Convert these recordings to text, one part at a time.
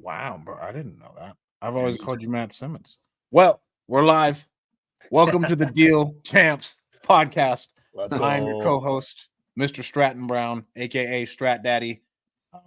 Wow, bro. I didn't know that. I've Yeah, always me called you Matt Simmons. Well, we're live. Welcome to the Deal Champs podcast. Let's I am your go. co-host, Mr. Stratton Brown, aka Strat Daddy. Um,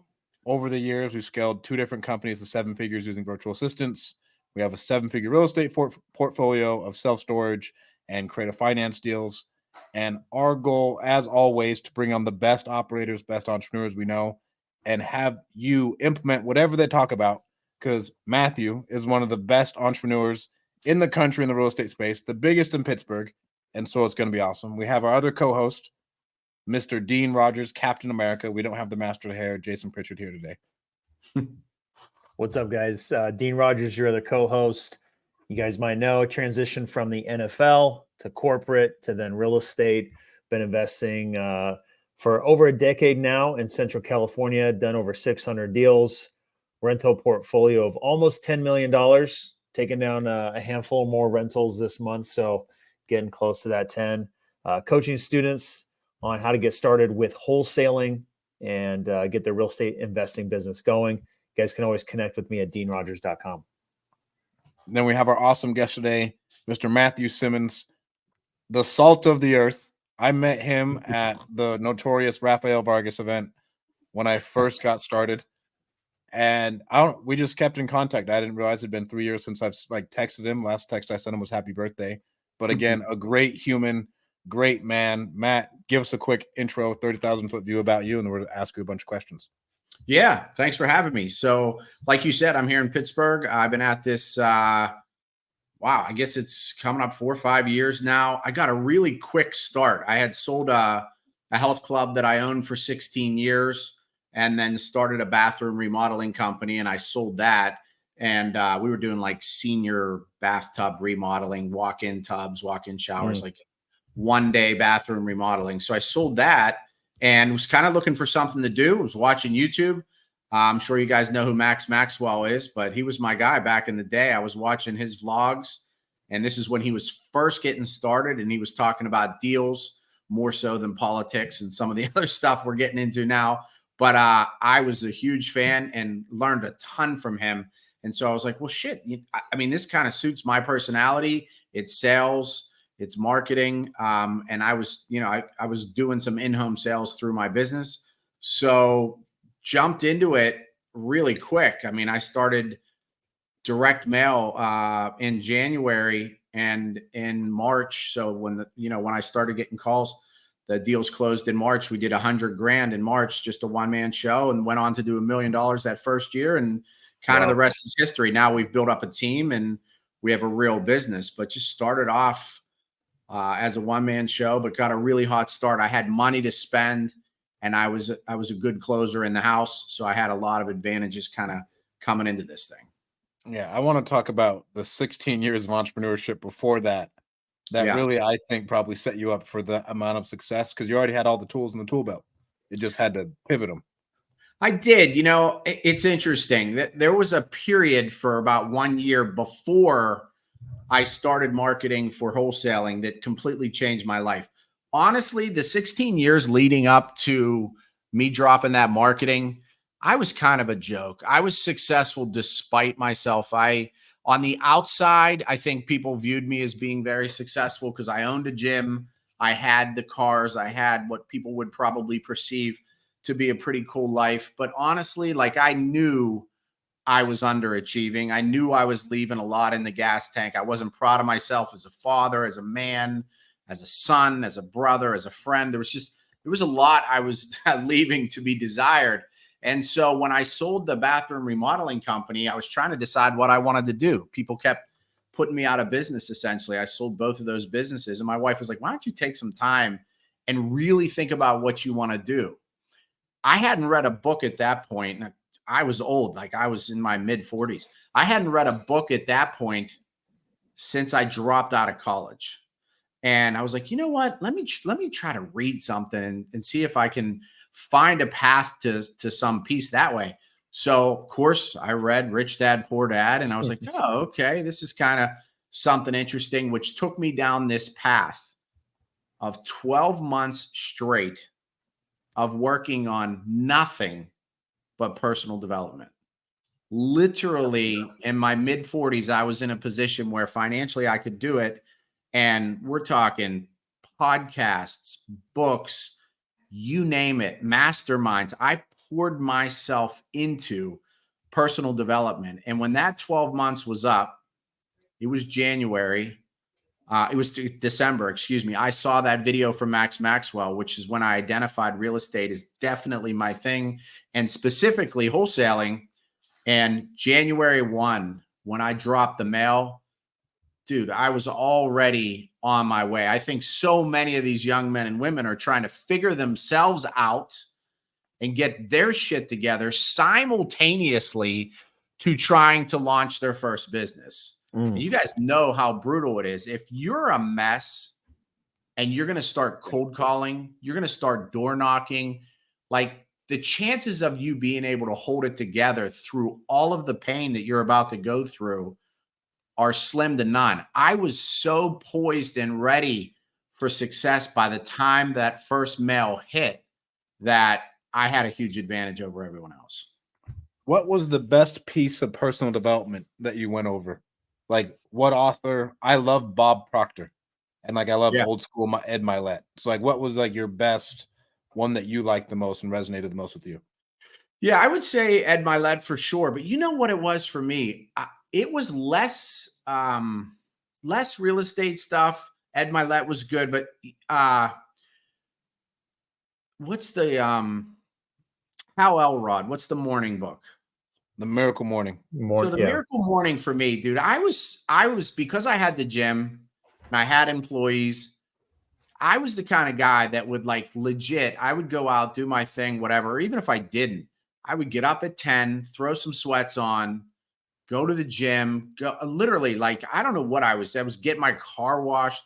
Over the years, we've scaled 2 different companies to 7 figures using virtual assistants. We have a 7-figure real estate portfolio of self-storage and creative finance deals. And our goal, as always, to bring on the best operators, best entrepreneurs we know, and have you implement whatever they talk about. Because Matthew is one of the best entrepreneurs in the country in the real estate space, the biggest in Pittsburgh. And so it's going to be awesome. We have our other co-host, Mr. Dean Rogers, Captain America. We don't have the master of hair, Jason Pritchard, here today. What's up, guys? Dean Rogers, your other co-host. You guys might know, transitioned from the NFL to corporate to then real estate. Been investing for over a decade now in Central California, done over 600 deals, rental portfolio of almost $10 million, taking down a handful more rentals this month. So getting close to that 10. Coaching students on how to get started with wholesaling and get their real estate investing business going. You guys can always connect with me at deanrogers.com. Then we have our awesome guest today, Mr. Matthew Simmons, the salt of the earth. I met him at the notorious Rafael Vargas event when I first got started. And we just kept in contact. I didn't realize it'd been 3 years since I've texted him. Last text I sent him was happy birthday. But again, a great human, great man. Matt, give us a quick intro, 30,000-foot view about you, and then we're going to ask you a bunch of questions. Yeah, thanks for having me. So, like you said, I'm here in Pittsburgh. I've been at this, I guess it's coming up 4 or 5 years now. I got a really quick start. I had sold a health club that I owned for 16 years and then started a bathroom remodeling company, and I sold that. And we were doing like senior bathtub remodeling, walk-in tubs, walk-in showers, like one-day bathroom remodeling. So I sold that and was kind of looking for something to do. I was watching YouTube. I'm sure you guys know who Max Maxwell is, but he was my guy back in the day. I was watching his vlogs, and this is when he was first getting started, and he was talking about deals more so than politics and some of the other stuff we're getting into now. But I was a huge fan and learned a ton from him. And so I was like, well, shit, I mean, this kind of suits my personality. It's sales, it's marketing. And I was, I was doing some in-home sales through my business. So jumped into it really quick. I mean, I started direct mail in January and in March. So when when I started getting calls, the deals closed in March. We did $100,000 in March, just a one-man show, and went on to do $1 million that first year. And kind of the rest is history. Now we've built up a team and we have a real business, but just started off as a one-man show, but got a really hot start. I had money to spend, and I was a good closer in the house. So I had a lot of advantages kind of coming into this thing. Yeah, I want to talk about the 16 years of entrepreneurship before that. Really, I think, probably set you up for the amount of success because you already had all the tools in the tool belt. It just had to pivot them. I did. It's interesting that there was a period for about 1 year before I started marketing for wholesaling that completely changed my life. Honestly, the 16 years leading up to me dropping that marketing, I was kind of a joke. I was successful despite myself. On the outside, I think people viewed me as being very successful because I owned a gym. I had the cars. I had what people would probably perceive to be a pretty cool life. But honestly, like, I knew I was underachieving. I knew I was leaving a lot in the gas tank. I wasn't proud of myself as a father, as a man, as a son, as a brother, as a friend. There was a lot I was leaving to be desired. And so when I sold the bathroom remodeling company, I was trying to decide what I wanted to do. People kept putting me out of business, essentially. I sold both of those businesses. And my wife was like, why don't you take some time and really think about what you want to do? I hadn't read a book at that point. I was old, like I was in my mid 40s. I hadn't read a book at that point since I dropped out of college. And I was like, you know what? Let me try to read something and see if I can find a path to some peace that way. So, of course, I read Rich Dad, Poor Dad, and I was like, oh, okay, this is kind of something interesting, which took me down this path of 12 months straight of working on nothing but personal development. literally in my mid 40s, I was in a position where financially I could do it. And we're talking podcasts, books, you name it, masterminds. I poured myself into personal development. And when that 12 months was up, it was January. It was December, excuse me. I saw that video from Max Maxwell, which is when I identified real estate is definitely my thing, and specifically wholesaling. And January 1, when I dropped the mail, dude, I was already on my way. I think so many of these young men and women are trying to figure themselves out and get their shit together simultaneously to trying to launch their first business. And you guys know how brutal it is. If you're a mess and you're going to start cold calling, you're going to start door knocking, like the chances of you being able to hold it together through all of the pain that you're about to go through are slim to none. I was so poised and ready for success by the time that first mail hit that I had a huge advantage over everyone else. What was the best piece of personal development that you went over? Like what author? I love Bob Proctor, and like I love old school Ed Milet. So like, what was like your best one that you liked the most and resonated the most with you? Yeah, I would say Ed Milet for sure. But you know what it was for me? It was less real estate stuff. Ed Milet was good, but what's the Hal Elrod? What's the morning book? The Miracle Morning. So the Miracle Morning for me, dude, I was because I had the gym and I had employees. I was the kind of guy that would like legit, I would go out, do my thing, whatever. Or even if I didn't, I would get up at 10, throw some sweats on, go to the gym, go literally like, I don't know what I was getting my car washed,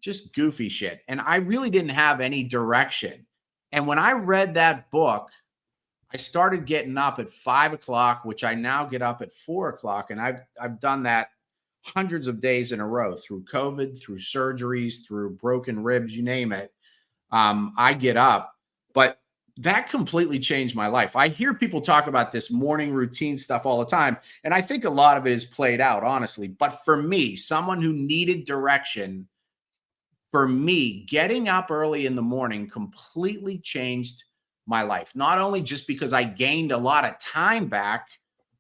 just goofy shit. And I really didn't have any direction. And when I read that book, I started getting up at 5 o'clock, which I now get up at 4 o'clock. And I've done that hundreds of days in a row through COVID, through surgeries, through broken ribs, you name it. I get up, but that completely changed my life. I hear people talk about this morning routine stuff all the time. And I think a lot of it is played out, honestly. But for me, someone who needed direction, for me, getting up early in the morning completely changed my life. Not only just because I gained a lot of time back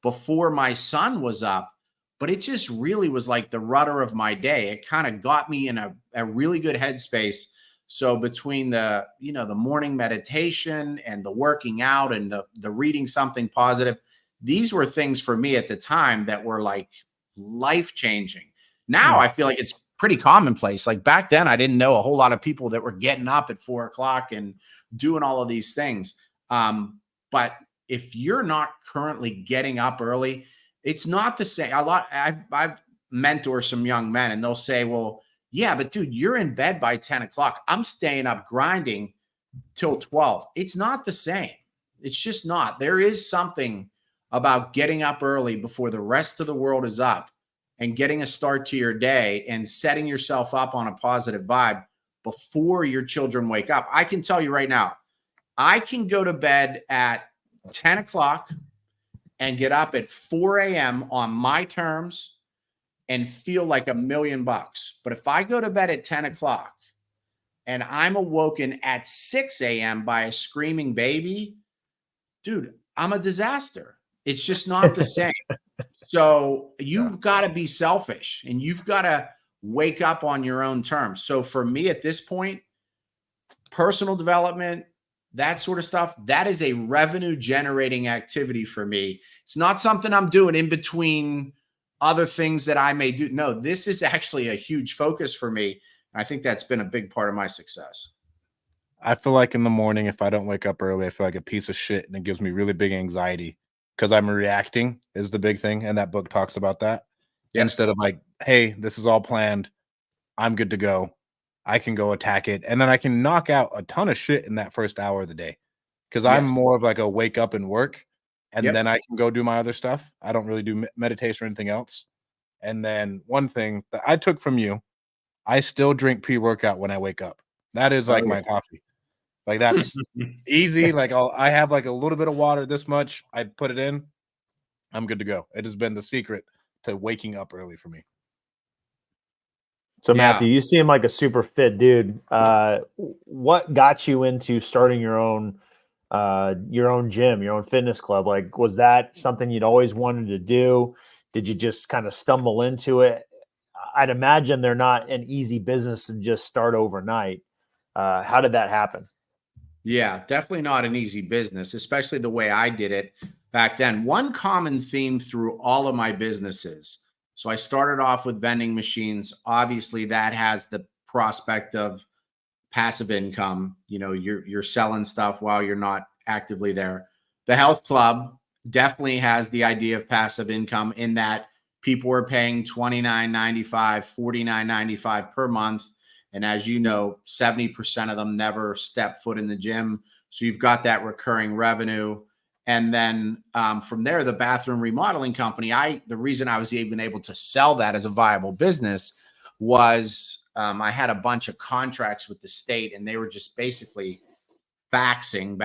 before my son was up, but it just really was like the rudder of my day. It kind of got me in a really good headspace. So between the morning meditation and the working out and the reading something positive, these were things for me at the time that were like life-changing. Now I feel like it's pretty commonplace. Like back then, I didn't know a whole lot of people that were getting up at 4 o'clock and doing all of these things. But if you're not currently getting up early, it's not the same. I've mentored some young men and they'll say, well, yeah, but dude, you're in bed by 10 o'clock. I'm staying up grinding till 12. It's not the same. It's just not. There is something about getting up early before the rest of the world is up and getting a start to your day and setting yourself up on a positive vibe before your children wake up. I can tell you right now, I can go to bed at 10 o'clock and get up at 4 a.m. on my terms and feel like $1 million. But if I go to bed at 10 o'clock and I'm awoken at 6 a.m. by a screaming baby, dude, I'm a disaster. It's just not the same. So you've got to be selfish and you've got to wake up on your own terms. So for me at this point, personal development, that sort of stuff, that is a revenue generating activity for me. It's not something I'm doing in between other things that I may do. No, this is actually a huge focus for me. I think that's been a big part of my success. I feel like in the morning, if I don't wake up early, I feel like a piece of shit and it gives me really big anxiety because I'm reacting is the big thing. And that book talks about that. Yeah. Instead of like, hey, this is all planned. I'm good to go. I can go attack it. And then I can knock out a ton of shit in that first hour of the day because I'm more of like a wake up and work. And then I can go do my other stuff. I don't really do meditation or anything else. And then one thing that I took from you, I still drink pre-workout when I wake up. That is like my coffee. Like that's easy. Like I have like a little bit of water, this much. I put it in. I'm good to go. It has been the secret to waking up early for me. So Yeah. Matthew, you seem like a super fit dude. What got you into starting your own gym, your own fitness club? Like, was that something you'd always wanted to do? Did you just kind of stumble into it? I'd imagine they're not an easy business to just start overnight. How did that happen? Yeah, definitely not an easy business, especially the way I did it back then. One common theme through all of my businesses. So I started off with vending machines. Obviously, that has the prospect of passive income. You know, you're selling stuff while you're not actively there. The health club definitely has the idea of passive income in that people were paying $29.95, $49.95 per month. And as you know, 70% of them never step foot in the gym. So you've got that recurring revenue. And then from there, the bathroom remodeling company, the reason I was even able to sell that as a viable business was I had a bunch of contracts with the state, and they were just basically faxing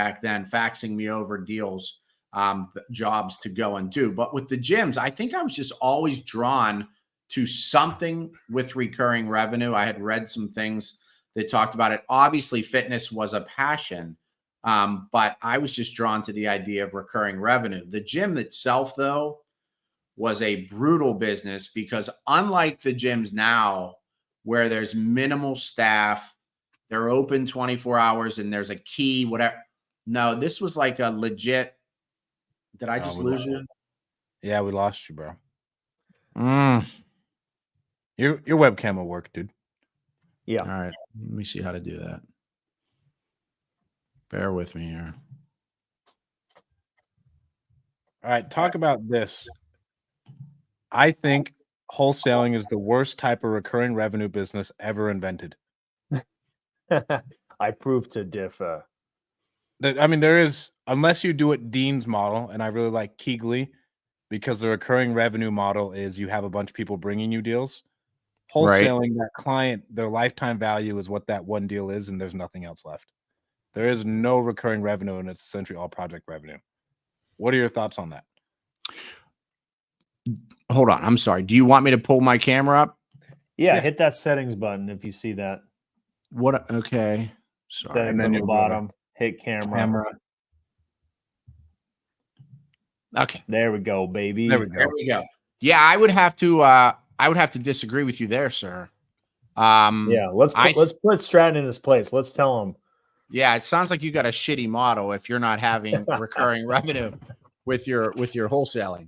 me over deals, jobs to go and do. But with the gyms, I think I was just always drawn to something with recurring revenue. I had read some things that talked about it. Obviously, fitness was a passion, but I was just drawn to the idea of recurring revenue. The gym itself, though, was a brutal business because unlike the gyms now, where there's minimal staff, they're open 24 hours and there's a key, whatever. No, this was like a legit. Did I just lose you? Yeah, we lost you, bro. Your webcam will work, dude. Yeah. All right. Let me see how to do that. Bear with me here. All right, talk about this. I think wholesaling is the worst type of recurring revenue business ever invented. I prove to differ. I mean, there is, unless you do it Dean's model, and I really like Keegley because the recurring revenue model is you have a bunch of people bringing you deals. Wholesaling, that client, their lifetime value is what that one deal is, and there's nothing else left. There is no recurring revenue, and it's essentially all project revenue. What are your thoughts on that? Hold on. I'm sorry. Do you want me to pull my camera up? Yeah, hit that settings button if you see that. What? Okay. Sorry. Settings And then on the you'll go bottom. Hit camera. Okay. There we go, baby. There we go. There we go. Yeah, I would have to disagree with you there, sir. Yeah, let's put Stratton in his place. Let's tell him. Yeah, it sounds like you got a shitty model if you're not having recurring revenue with your wholesaling.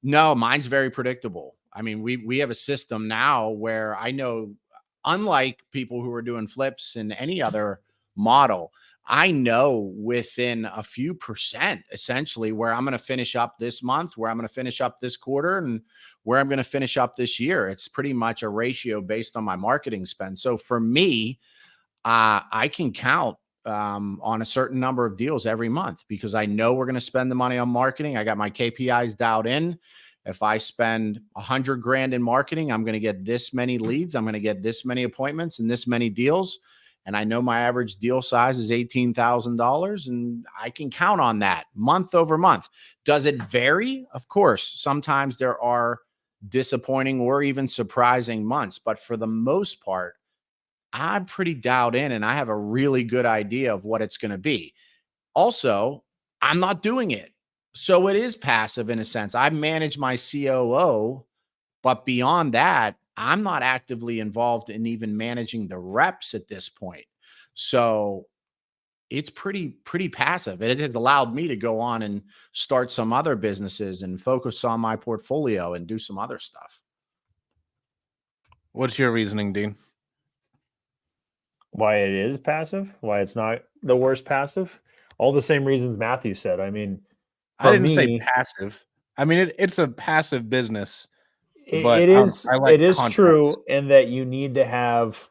No, mine's very predictable. I mean, we have a system now where I know, unlike people who are doing flips in any other model, I know within a few percent essentially where I'm going to finish up this month, where I'm going to finish up this quarter, and where I'm going to finish up this year. It's pretty much a ratio based on my marketing spend. So for me, I can count on a certain number of deals every month because I know we're going to spend the money on marketing. I got my KPIs dialed in. If I spend $100 grand in marketing, I'm going to get this many leads. I'm going to get this many appointments and this many deals. And I know my average deal size is $18,000, and I can count on that month over month. Does it vary? Of course. Sometimes there are disappointing or even surprising months, but for the most part, I'm pretty dialed in and I have a really good idea of what it's going to be. Also, I'm not doing it. So it is passive in a sense. I manage my COO, but beyond that, I'm not actively involved in even managing the reps at this point. So it's pretty passive. It has allowed me to go on and start some other businesses and focus on my portfolio and do some other stuff. What's your reasoning, Dean? Why it is passive? Why it's not the worst passive? All the same reasons Matthew said. I mean, I didn't say passive. I mean, it's a passive business. But it is like it is contracts. true in that you need to have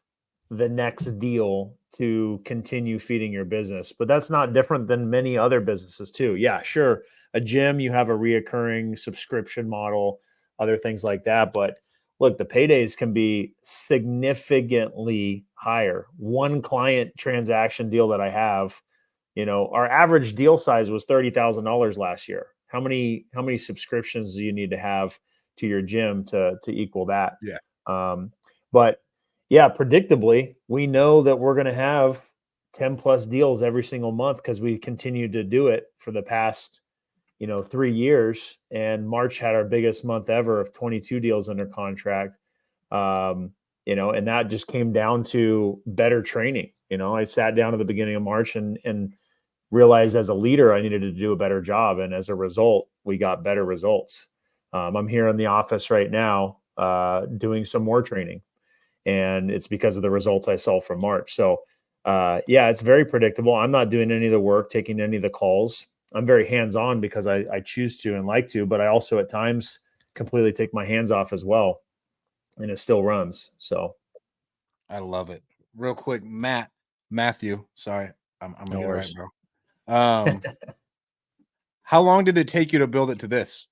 the next deal to continue feeding your business, but that's not different than many other businesses too. Yeah, sure. A gym, you have a reoccurring subscription model, other things like that. But look, the paydays can be significantly higher. One client transaction deal that I have, our average deal size was $30,000 last year. How many subscriptions do you need to have to your gym to equal that? Yeah. But yeah, predictably, we know that we're going to have 10 plus deals every single month because we continue to do it for the past 3 years. And March had our biggest month ever of 22 deals under contract. And that just came down to better training. I sat down at the beginning of March and realized as a leader I needed to do a better job, and as a result, we got better results. I'm here in the office right now doing some more training, and it's because of the results I saw from March. So yeah, it's very predictable. I'm not doing any of the work, taking any of the calls. I'm very hands-on because I choose to and like to, but I also at times completely take my hands off as well, and it still runs. So I love it. Real quick, Matthew, sorry, I'm gonna No get it worries. right, bro. How long did it take you to build it to this?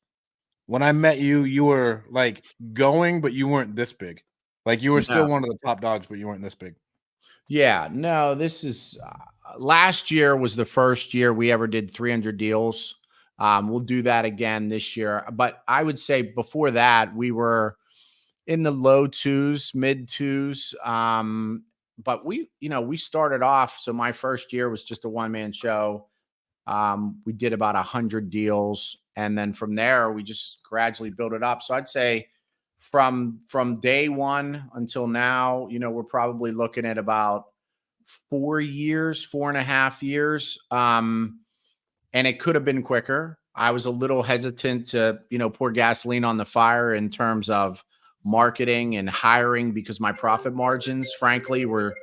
When I met you, you were like going, but you weren't this big. Like you were still No. one of the top dogs, but you weren't this big. Yeah, no, this is last year was the first year we ever did 300 deals. We'll do that again this year. But I would say before that, we were in the low twos, mid twos. But we started off. So my first year was just a one-man show. We did about 100 deals. And then from there, we just gradually built it up. So I'd say from day one until now, we're probably looking at about 4 years, 4.5 years. And it could have been quicker. I was a little hesitant to, pour gasoline on the fire in terms of marketing and hiring because my profit margins, frankly, were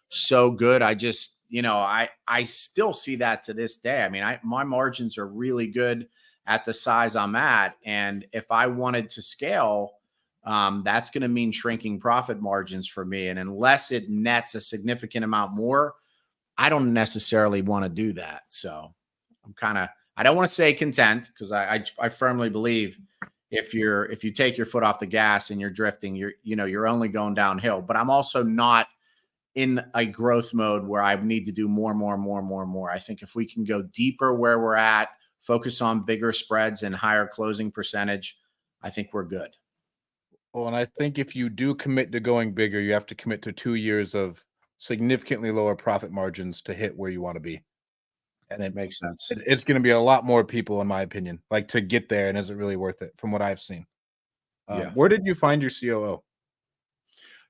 so good. I just, I still see that to this day. I mean, my margins are really good at the size I'm at. And if I wanted to scale, that's going to mean shrinking profit margins for me. And unless it nets a significant amount more, I don't necessarily want to do that. So I don't want to say content because I firmly believe if you take your foot off the gas and you're drifting, you're only going downhill. But I'm also not in a growth mode where I need to do more. I think if we can go deeper where we're at, focus on bigger spreads and higher closing percentage, I think we're good. Well, and I think if you do commit to going bigger, you have to commit to 2 years of significantly lower profit margins to hit where you want to be. And it Makes sense. it's going to be a lot more people, in my opinion, like to get there. And is it really worth it from what I've seen? Yeah. Where did you find your COO?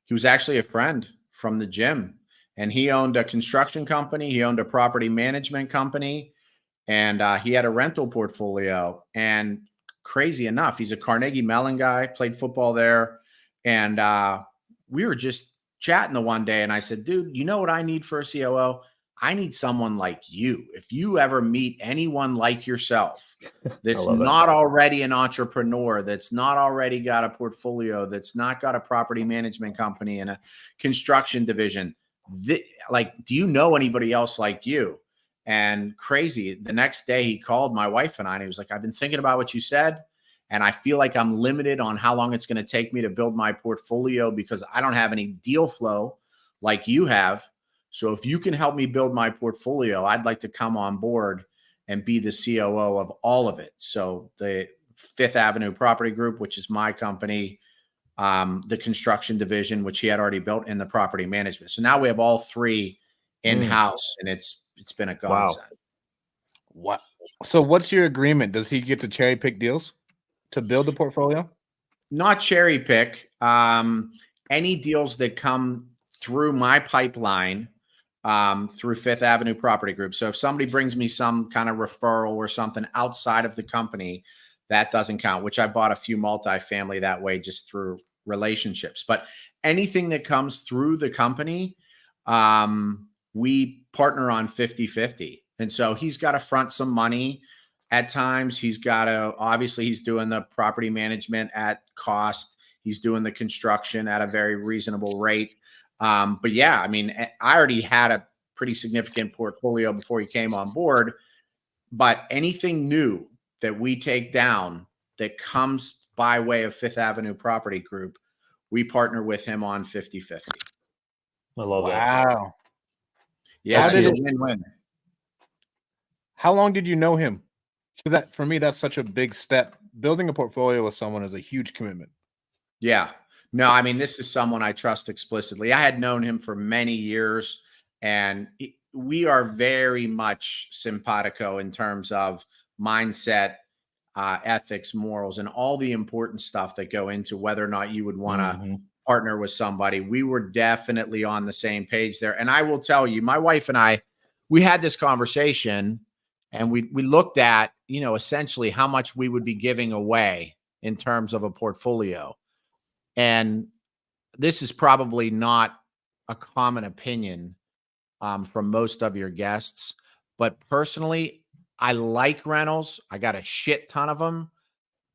He was actually a friend from the gym, and he owned a construction company. He owned a property management company, and he had a rental portfolio. And crazy enough, he's a Carnegie Mellon guy, played football there. And we were just chatting the one day, and I said, dude, you know what I need for a COO? I need someone like you. If you ever meet anyone like yourself that's not already an entrepreneur, that's not already got a portfolio, that's not got a property management company and a construction division, do you know anybody else like you? And crazy, the next day he called my wife and I, and he was like, I've been thinking about what you said, and I feel like I'm limited on how long it's going to take me to build my portfolio because I don't have any deal flow like you have. So if you can help me build my portfolio, I'd like to come on board and be the COO of all of it. So the Fifth Avenue Property Group, which is my company, the construction division, which he had already built, and the property management. So now we have all three in-house, and it's been a godsend. What? So what's your agreement? Does he get to cherry pick deals to build the portfolio? Not cherry pick. Any deals that come through my pipeline, through Fifth Avenue Property Group. So if somebody brings me some kind of referral or something outside of the company, that doesn't count, which I bought a few multifamily that way just through relationships. But anything that comes through the company, we partner on 50-50. And so he's got to front some money at times. He's got to, obviously he's doing the property management at cost. He's doing the construction at a very reasonable rate. But yeah, I mean, I already had a pretty significant portfolio before he came on board, but anything new that we take down that comes by way of Fifth Avenue Property Group, we partner with him on 50-50. I love that. Wow. Yeah, it's a win-win. How long did you know him? So that for me, that's such a big step. Building a portfolio with someone is a huge commitment. Yeah. No, I mean, this is someone I trust explicitly. I had known him for many years, and we are very much simpatico in terms of mindset, ethics, morals, and all the important stuff that go into whether or not you would want to partner with somebody. We were definitely on the same page there. And I will tell you, my wife and I, we had this conversation, and we looked at, essentially how much we would be giving away in terms of a portfolio. And this is probably not a common opinion from most of your guests, but personally, I like rentals. I got a shit ton of them,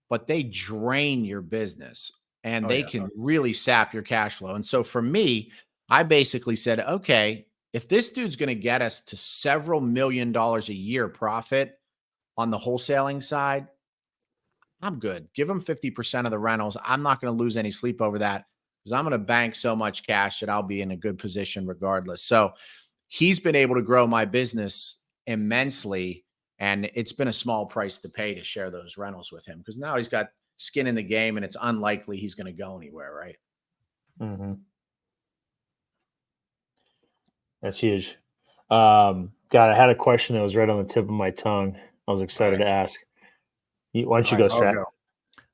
but they drain your business and they can really sap your cash flow. And so for me, I basically said, okay, if this dude's going to get us to several $1 million a year profit on the wholesaling side, I'm good. Give him 50% of the rentals. I'm not going to lose any sleep over that because I'm going to bank so much cash that I'll be in a good position regardless. So he's been able to grow my business immensely. And it's been a small price to pay to share those rentals with him because now he's got skin in the game and it's unlikely he's going to go anywhere, right? Mm-hmm. That's huge. God, I had a question that was right on the tip of my tongue. I was excited to ask. Why don't you go, Strat?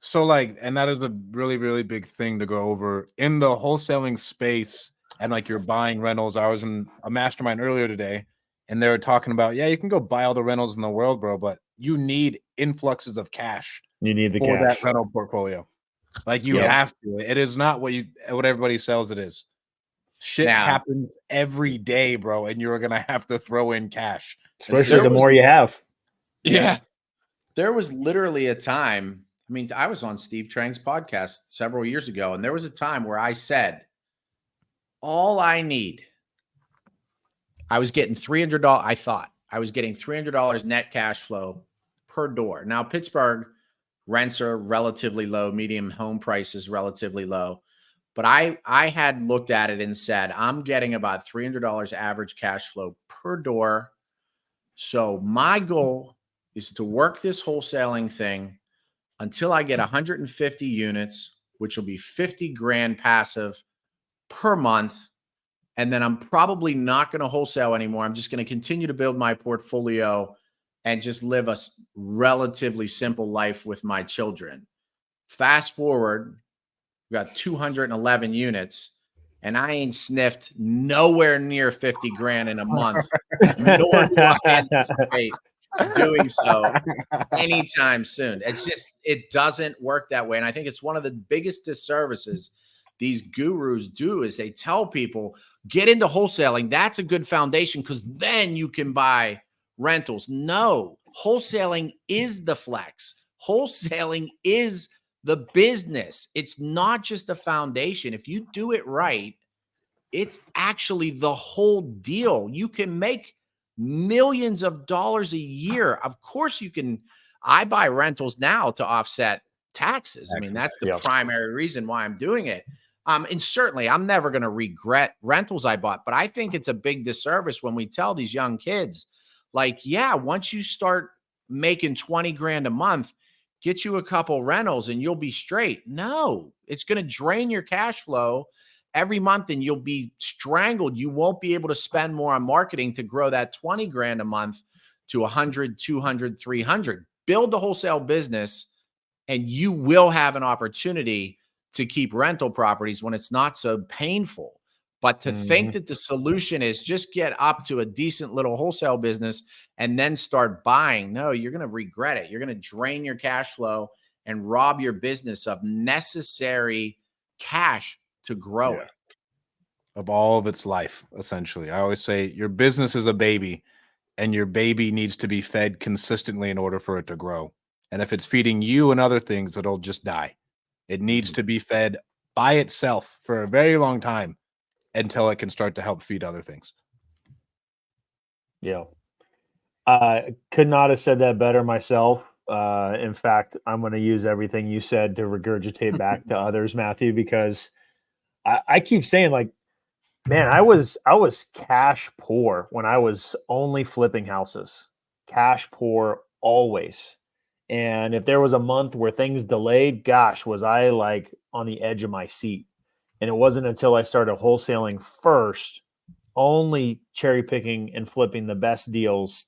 So and that is a really, really big thing to go over in the wholesaling space. And you're buying rentals. I was in a mastermind earlier today, and they were talking about, you can go buy all the rentals in the world, bro, but you need influxes of cash. You need the for cash. that rental portfolio. You have to. It is not what everybody sells it is. Shit happens every day, bro, and you're gonna have to throw in cash. Especially the more you have. Yeah. There was literally a time. I mean, I was on Steve Trang's podcast several years ago, and there was a time where I said, all I need, I was getting $300. I thought I was getting $300 net cash flow per door. Now, Pittsburgh rents are relatively low, medium home prices relatively low. But I had looked at it and said, I'm getting about $300 average cash flow per door. So my goal is to work this wholesaling thing until I get 150 units, which will be 50 grand passive per month. And then I'm probably not going to wholesale anymore. I'm just going to continue to build my portfolio and just live a relatively simple life with my children. Fast forward, we got 211 units, and I ain't sniffed nowhere near 50 grand in a month, nor do I anticipate doing so anytime soon. It's just, it doesn't work that way. And I think it's one of the biggest disservices these gurus do is they tell people, get into wholesaling. That's a good foundation because then you can buy rentals. No, wholesaling is the flex. Wholesaling is the business. It's not just a foundation. If you do it right, it's actually the whole deal. You can make millions of dollars a year. Of course you can. I buy rentals now to offset taxes. I mean, that's the primary reason why I'm doing it. And certainly I'm never going to regret rentals I bought, but I think it's a big disservice when we tell these young kids, once you start making 20 grand a month, get you a couple rentals and you'll be straight. No, it's going to drain your cash flow every month and you'll be strangled. You won't be able to spend more on marketing to grow that 20 grand a month to 100, 200, 300. Build the wholesale business and you will have an opportunity to keep rental properties when it's not so painful. But to think that the solution is just get up to a decent little wholesale business and then start buying, no, you're going to regret it. You're going to drain your cash flow and rob your business of necessary cash to grow it. Of all of its life, essentially. I always say your business is a baby and your baby needs to be fed consistently in order for it to grow. And if it's feeding you and other things, it'll just die. It needs to be fed by itself for a very long time until it can start to help feed other things. Yeah. I could not have said that better myself. In fact, I'm going to use everything you said to regurgitate back to others, Matthew, because I keep saying man, I was cash poor when I was only flipping houses. Cash poor always. And if there was a month where things delayed, gosh, was I like on the edge of my seat. And it wasn't until I started wholesaling first, only cherry picking and flipping the best deals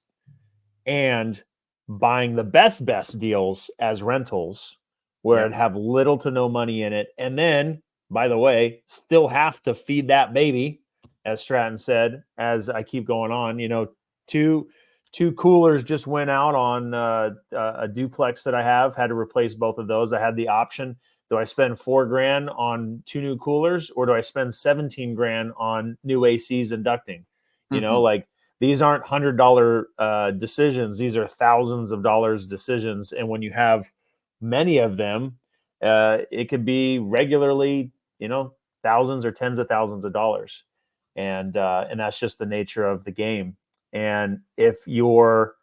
and buying the best deals as rentals where Yeah. it'd have little to no money in it. And then, by the way, still have to feed that baby, as Stratton said, as I keep going on. You know, two coolers just went out on a duplex that I have, had to replace both of those. I had the option. Do I spend $4,000 on 2 new coolers, or do I spend 17 grand on new ACs and ducting? You know, like, these aren't $100 decisions. These are thousands of dollars decisions. And when you have many of them, it could be regularly, you know, thousands or tens of thousands of dollars. And that's just the nature of the game. And if you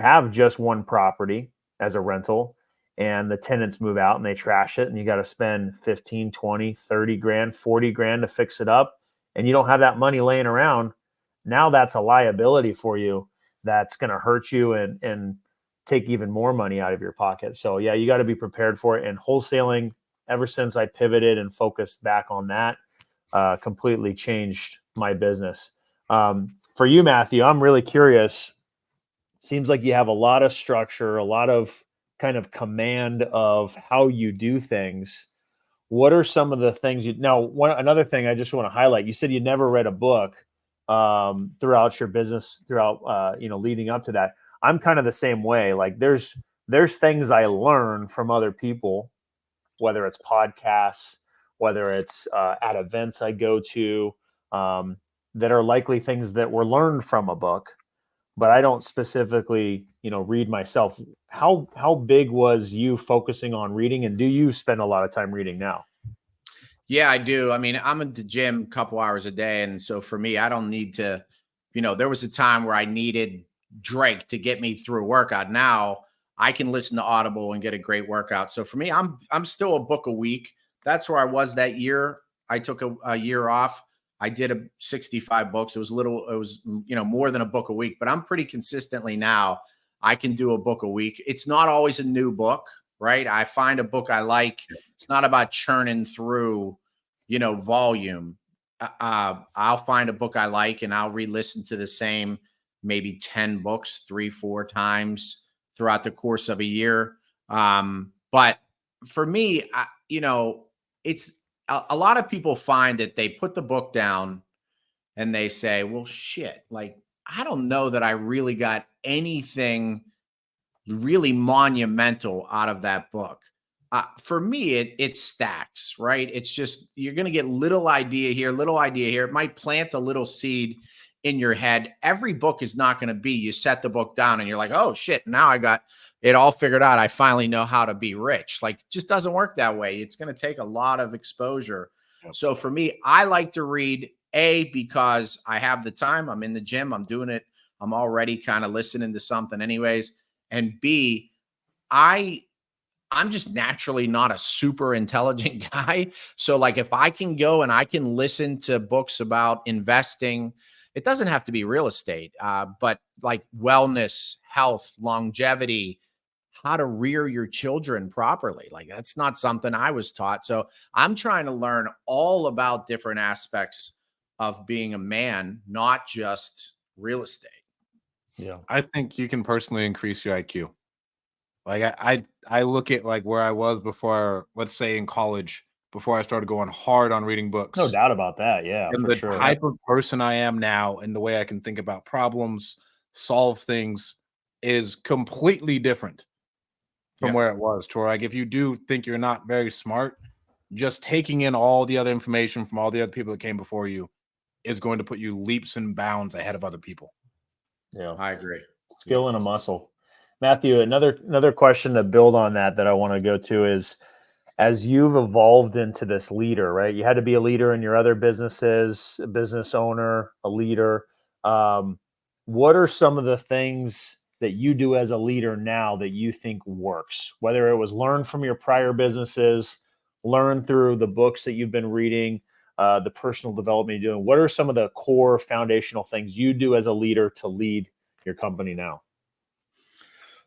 have just one property as a rental and the tenants move out and they trash it and you got to spend 15, 20, 30 grand, 40 grand to fix it up, and you don't have that money laying around, now that's a liability for you that's going to hurt you and take even more money out of your pocket. So yeah, you got to be prepared for it. And wholesaling, ever since I pivoted and focused back on that, completely changed my business. For you, Matthew, I'm really curious. Seems like you have a lot of structure, a lot of kind of command of how you do things. What are some of the things another thing I just want to highlight, you said you never read a book throughout your business, leading up to that. I'm kind of the same way. Like there's things I learn from other people, whether it's podcasts, whether it's at events I go to, that are likely things that were learned from a book, but I don't specifically, read myself. How big was you focusing on reading, and do you spend a lot of time reading now? Yeah, I do. I mean, I'm at the gym a couple hours a day. And so for me, I don't need to, there was a time where I needed Drake to get me through a workout. Now I can listen to Audible and get a great workout. So for me, I'm still a book a week. That's where I was that year. I took a year off. I did 65 books. It was more than a book a week, but I'm pretty consistently now. I can do a book a week. It's not always a new book, right? I find a book I like. It's not about churning through, volume. I'll find a book I like and I'll re-listen to the same maybe 10 books 3-4 times throughout the course of a year. But for me, it's a lot of people find that they put the book down and they say, well, shit, like, I don't know that I really got anything really monumental out of that book. For me, it stacks, right? It's just, you're going to get little idea here, little idea here. It might plant a little seed in your head. Every book is not going to be, you set the book down and you're like, oh shit, now I got it all figured out. I finally know how to be rich. Like, it just doesn't work that way. It's going to take a lot of exposure. Yep. So for me, I like to read, because I have the time. I'm in the gym. I'm doing it. I'm already kind of listening to something anyways. And B, I'm just naturally not a super intelligent guy. So like, if I can go and I can listen to books about investing, it doesn't have to be real estate, but like wellness, health, longevity, how to rear your children properly. Like, that's not something I was taught. So I'm trying to learn all about different aspects of being a man, not just real estate. Yeah. I think you can personally increase your IQ. Like I look at like where I was before, let's say in college, before I started going hard on reading books. No doubt about that. Yeah, and for the sure. type of person I am now and the way I can think about problems, solve things is completely different from where it was. To where, like, if you do think you're not very smart, just taking in all the other information from all the other people that came before you is going to put you leaps and bounds ahead of other people. Yeah, I agree. Skill and a muscle. Matthew, another question to build on that I want to go to is, as you've evolved into this leader, right? You had to be a leader in your other businesses, a business owner, a leader. What are some of the things that you do as a leader now that you think works? Whether it was learned from your prior businesses, learned through the books that you've been reading, the personal development you're doing. What are some of the core foundational things you do as a leader to lead your company now?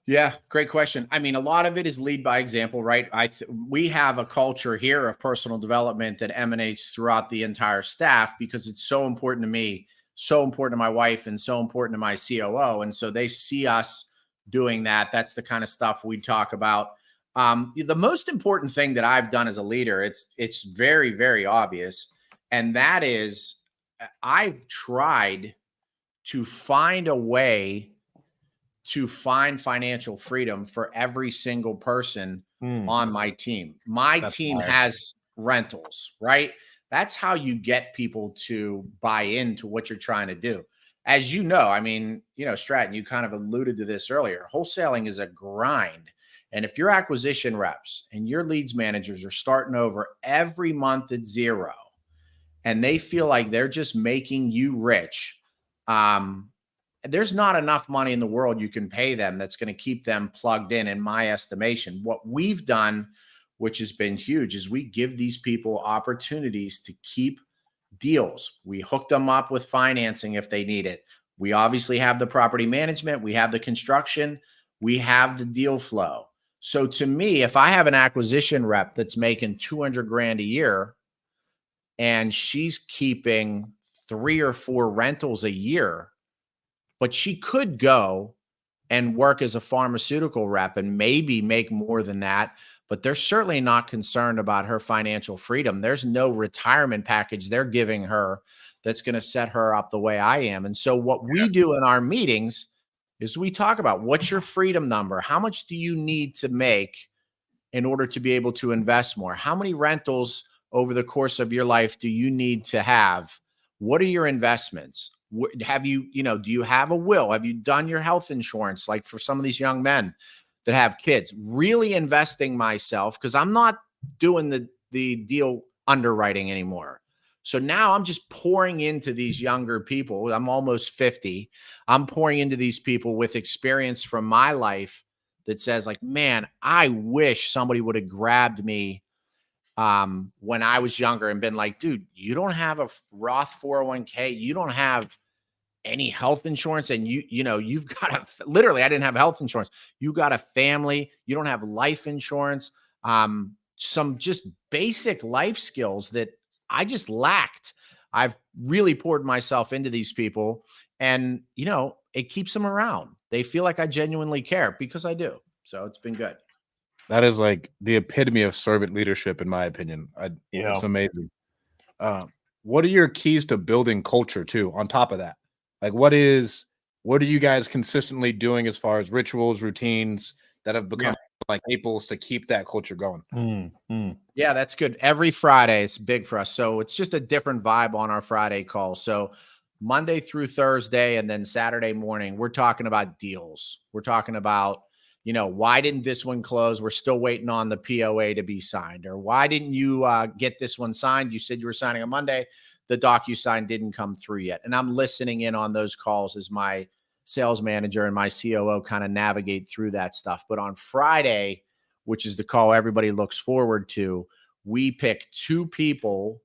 Yeah, great question. I mean, a lot of it is lead by example, right? We have a culture here of personal development that emanates throughout the entire staff because it's so important to me, so important to my wife, and so important to my COO. And so they see us doing that. That's the kind of stuff we talk about. The most important thing that I've done as a leader, it's very, very obvious, and that is I've tried to find a way to find financial freedom for every single person on my team. My team has rentals, right? That's how you get people to buy into what you're trying to do. As you know, I mean, Stratton, you kind of alluded to this earlier. Wholesaling is a grind. And if your acquisition reps and your leads managers are starting over every month at zero and they feel like they're just making you rich, there's not enough money in the world you can pay them that's going to keep them plugged in my estimation. What we've done, which has been huge, is we give these people opportunities to keep deals. We hook them up with financing if they need it. We obviously have the property management, we have the construction, we have the deal flow. So to me, if I have an acquisition rep that's making 200 grand a year and she's keeping 3 or 4 rentals a year, but she could go and work as a pharmaceutical rep and maybe make more than that, but they're certainly not concerned about her financial freedom. There's no retirement package they're giving her that's going to set her up the way I am. And so what we do in our meetings is we talk about, what's your freedom number? How much do you need to make in order to be able to invest more? How many rentals over the course of your life do you need to have? What are your investments? Have you, do you have a will? Have you done your health insurance? Like for some of these young men that have kids, really investing myself, because I'm not doing the deal underwriting anymore. So now I'm just pouring into these younger people. I'm almost 50. I'm pouring into these people with experience from my life that says, like, man, I wish somebody would have grabbed me when I was younger and been like, dude, you don't have a Roth 401k. You don't have any health insurance. And you've got literally, I didn't have health insurance. You got a family. You don't have life insurance. Some just basic life skills that I just lacked. I've really poured myself into these people, and, it keeps them around. They feel like I genuinely care because I do. So it's been good. That is like the epitome of servant leadership, in my opinion. It's amazing. What are your keys to building culture too? On top of that, like what are you guys consistently doing as far as rituals, routines that have become like staples to keep that culture going? Yeah, that's good. Every Friday is big for us. So it's just a different vibe on our Friday call. So Monday through Thursday and then Saturday morning, we're talking about deals. We're talking about, why didn't this one close? We're still waiting on the POA to be signed. Or why didn't you get this one signed? You said you were signing on Monday. The DocuSign didn't come through yet. And I'm listening in on those calls as my sales manager and my COO kind of navigate through that stuff. But on Friday, which is the call everybody looks forward to, we pick 2 people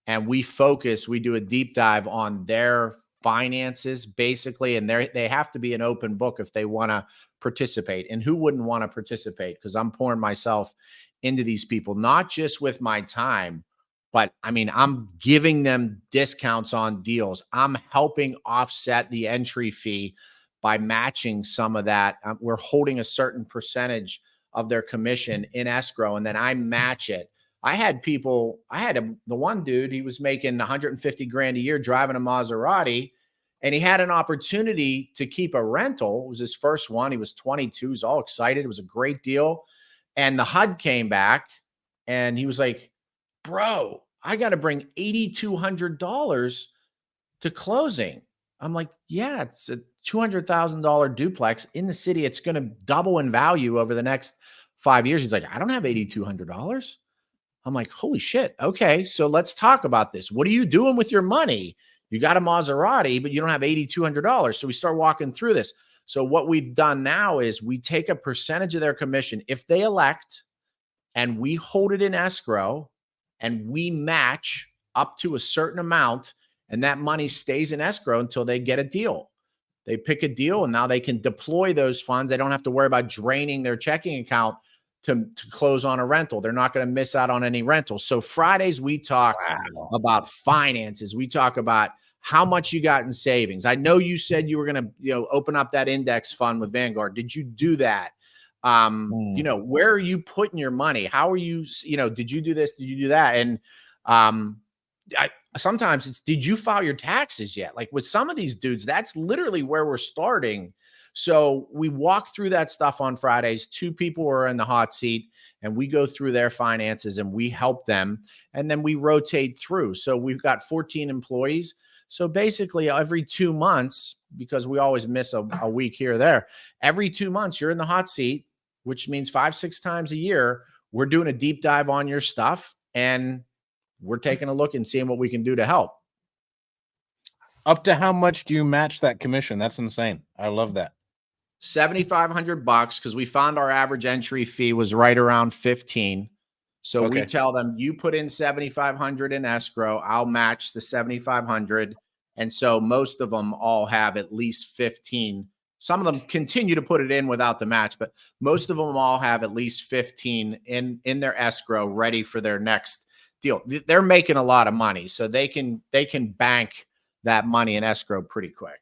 and we do a deep dive on their finances, basically. And they have to be an open book if they want to participate. And who wouldn't want to participate? Because I'm pouring myself into these people, not just with my time, but I mean, I'm giving them discounts on deals. I'm helping offset the entry fee by matching some of that. We're holding a certain percentage of their commission in escrow, and then I match it. The one dude, he was making 150 grand a year driving a Maserati, and he had an opportunity to keep a rental. It was his first one. He was 22. He was all excited. It was a great deal. And the HUD came back and he was like, bro, I got to bring $8,200 to closing. I'm like, yeah, it's a $200,000 duplex in the city. It's going to double in value over the next 5 years. He's like, I don't have $8,200. I'm like, holy shit. Okay, so let's talk about this. What are you doing with your money? You got a Maserati, but you don't have $8,200. So we start walking through this. So what we've done now is we take a percentage of their commission if they elect, and we hold it in escrow, and we match up to a certain amount, and that money stays in escrow until they get a deal. They pick a deal, and now they can deploy those funds. They don't have to worry about draining their checking account to close on a rental. They're not going to miss out on any rentals. So Fridays, we talk about finances. We talk about how much you got in savings. I know you said you were going to, open up that index fund with Vanguard. Did you do that? Where are you putting your money? How are you, did you do this? Did you do that? And sometimes it's, did you file your taxes yet? Like with some of these dudes, that's literally where we're starting. So we walk through that stuff on Fridays. 2 people are in the hot seat, and we go through their finances and we help them. And then we rotate through. So we've got 14 employees. So basically every 2 months, because we always miss a week here or there, every 2 months you're in the hot seat, which means 5-6 times a year, we're doing a deep dive on your stuff, and we're taking a look and seeing what we can do to help. Up to how much do you match that commission? That's insane. I love that. $7,500, because we found our average entry fee was right around 15. So we tell them, you put in 7,500 in escrow, I'll match the 7,500. And so most of them all have at least 15. Some of them continue to put it in without the match, but most of them all have at least 15 in their escrow ready for their next deal. They're making a lot of money, so they can bank that money in escrow pretty quick.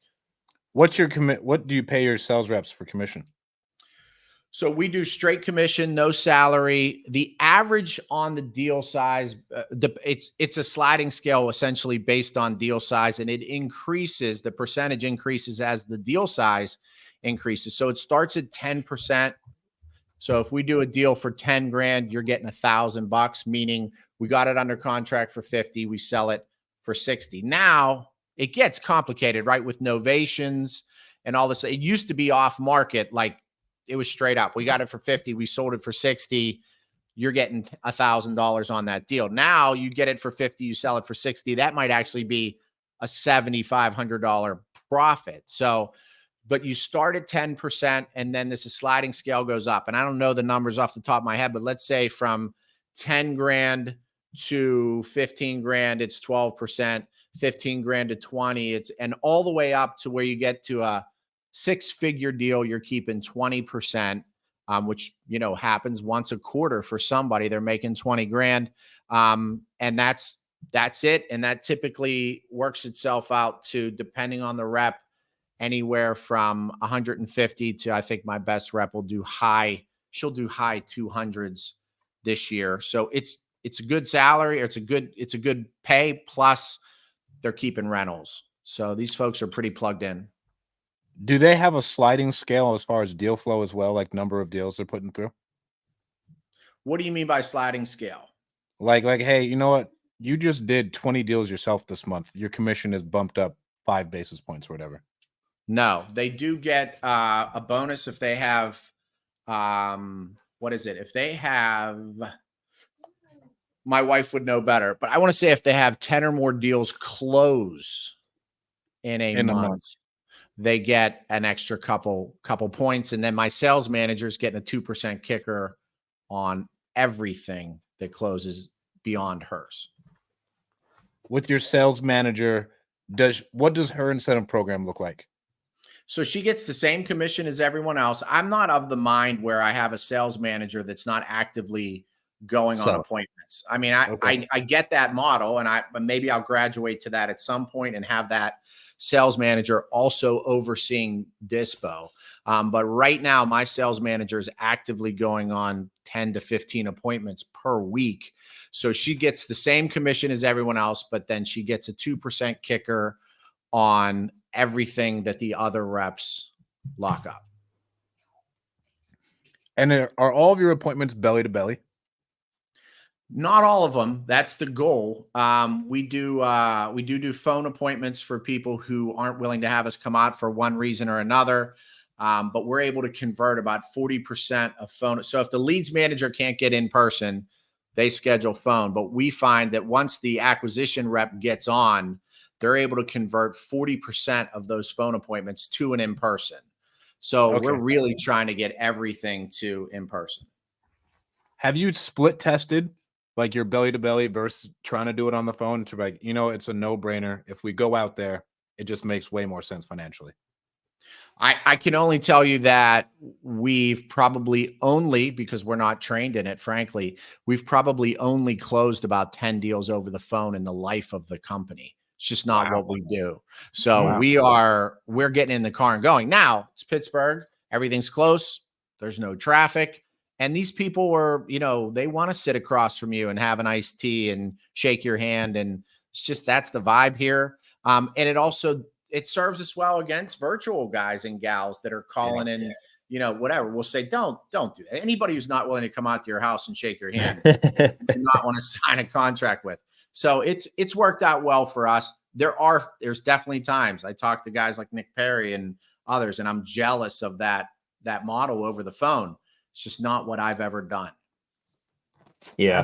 What's your what do you pay your sales reps for commission? So we do straight commission, no salary. The average on the deal size, it's a sliding scale essentially based on deal size, and it increases, the percentage increases as the deal size increases. So it starts at 10%. So if we do a deal for 10 grand, you're getting $1,000, meaning we got it under contract for 50, we sell it for 60. Now it gets complicated, right? With novations and all this. It used to be off market, like it was straight up. We got it for 50, we sold it for 60. You're getting $1,000 on that deal. Now you get it for 50, you sell it for 60. That might actually be a $7,500 profit. So, but you start at 10%, and then this sliding scale goes up. And I don't know the numbers off the top of my head, but let's say from 10 grand to 15 grand, it's 12%, 15 grand to 20, and all the way up to where you get to a 6-figure deal, you're keeping 20%, which, happens once a quarter for somebody. They're making 20 grand. And that's it. And that typically works itself out to, depending on the rep, anywhere from 150 to, I think my best rep will do she'll do high 200s this year. So it's a good salary, or it's a good pay, plus they're keeping rentals. So these folks are pretty plugged in. Do they have a sliding scale as far as deal flow as well, like number of deals they're putting through? What do you mean by sliding scale? Like, hey, you know what? You just did 20 deals yourself this month. Your commission is bumped up 5 basis points or whatever. No, they do get a bonus if they have, what is it? If they have, my wife would know better, but I want to say if they have 10 or more deals close in a month, they get an extra couple points. And then my sales manager is getting a 2% kicker on everything that closes beyond hers. With your sales manager, what does her incentive program look like? So she gets the same commission as everyone else. I'm not of the mind where I have a sales manager that's not actively going on appointments. I mean, I get that model, and maybe I'll graduate to that at some point and have that sales manager also overseeing dispo. But right now, my sales manager is actively going on 10 to 15 appointments per week. So she gets the same commission as everyone else, but then she gets a 2% kicker on everything that the other reps lock up. And are all of your appointments belly to belly? Not all of them. That's the goal. We do phone appointments for people who aren't willing to have us come out for one reason or another. But we're able to convert about 40% of phone. So if the leads manager can't get in person, they schedule phone. But we find that once the acquisition rep gets on, they're able to convert 40% of those phone appointments to an in-person. So we're really trying to get everything to in-person. Have you split tested like your belly to belly versus trying to do it on the phone to like, it's a no brainer. If we go out there, it just makes way more sense financially. I can only tell you that we've probably only, because we're not trained in it, frankly, we've probably only closed about 10 deals over the phone in the life of the company. It's just not what we do. So we're getting in the car and going. Now it's Pittsburgh. Everything's close. There's no traffic. And these people are, they want to sit across from you and have an iced tea and shake your hand. And it's just, that's the vibe here. And it serves us well against virtual guys and gals that are calling in, whatever. We'll say, don't do that. Anybody who's not willing to come out to your house and shake your hand, do not want to sign a contract with. So it's worked out well for us. There's definitely times I talk to guys like Nick Perry and others, and I'm jealous of that model over the phone. It's just not what I've ever done. Yeah.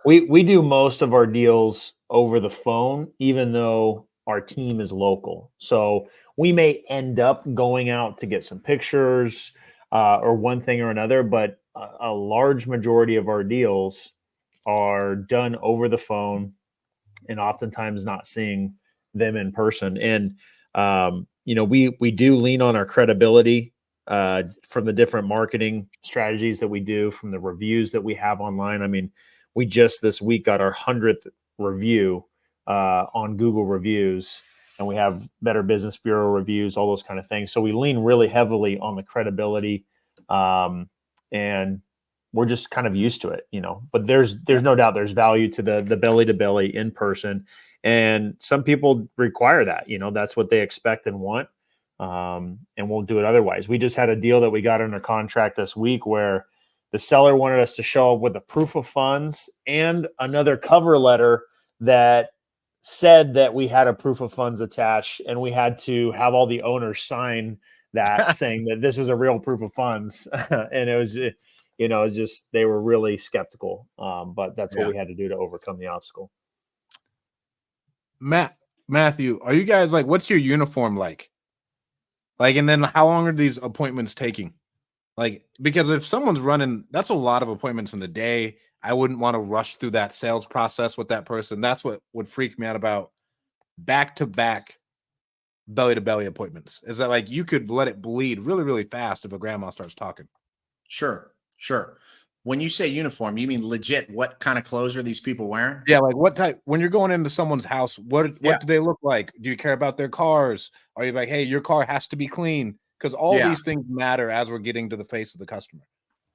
We do most of our deals over the phone, even though our team is local. So we may end up going out to get some pictures or one thing or another, but a large majority of our deals are done over the phone and oftentimes not seeing them in person. And, we do lean on our credibility from the different marketing strategies that we do, from the reviews that we have online. I mean, we just this week got our 100th review on Google reviews, and we have Better Business Bureau reviews, all those kind of things. So we lean really heavily on the credibility, and we're just kind of used to it, but there's no doubt there's value to the belly to belly in person. And some people require that, that's what they expect and want. And won't do it otherwise. We just had a deal that we got under contract this week where the seller wanted us to show up with a proof of funds and another cover letter that said that we had a proof of funds attached, and we had to have all the owners sign that saying that this is a real proof of funds. And it was, it's just, they were really skeptical. But that's what we had to do to overcome the obstacle. Matthew, are you guys what's your uniform like? And then how long are these appointments taking? Because if someone's running, that's a lot of appointments in a day. I wouldn't want to rush through that sales process with that person. That's what would freak me out about back-to-back belly-to-belly appointments. Is that you could let it bleed really, really fast if a grandma starts talking. Sure. When you say uniform, you mean legit? What kind of clothes are these people wearing? Yeah, what type? When you're going into someone's house, what do they look like? Do you care about their cars? Are you hey, your car has to be clean? Because all these things matter as we're getting to the face of the customer.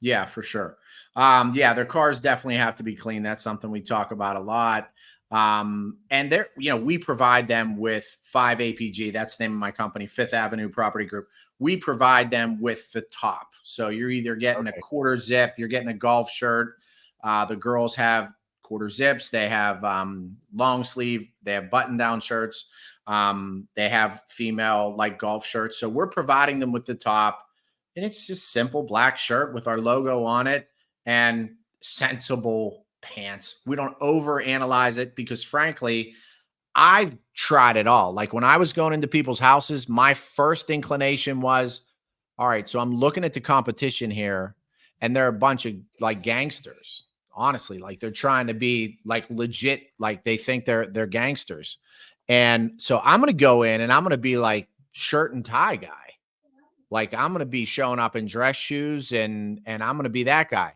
Yeah, for sure. Their cars definitely have to be clean. That's something we talk about a lot. And we provide them with 5 APG. That's the name of my company, Fifth Avenue Property Group. We provide them with the top. So you're either getting a quarter zip, you're getting a golf shirt. The girls have quarter zips. They have long sleeve. They have button down shirts. They have female golf shirts. So we're providing them with the top, and it's just simple black shirt with our logo on it and sensible pants. We don't overanalyze it because frankly, I've tried it all. When I was going into people's houses, my first inclination was, all right, so I'm looking at the competition here, and they're a bunch of gangsters. Honestly, they're trying to be legit, they think they're gangsters. And so I'm going to go in and I'm going to be shirt and tie guy. I'm going to be showing up in dress shoes and I'm going to be that guy.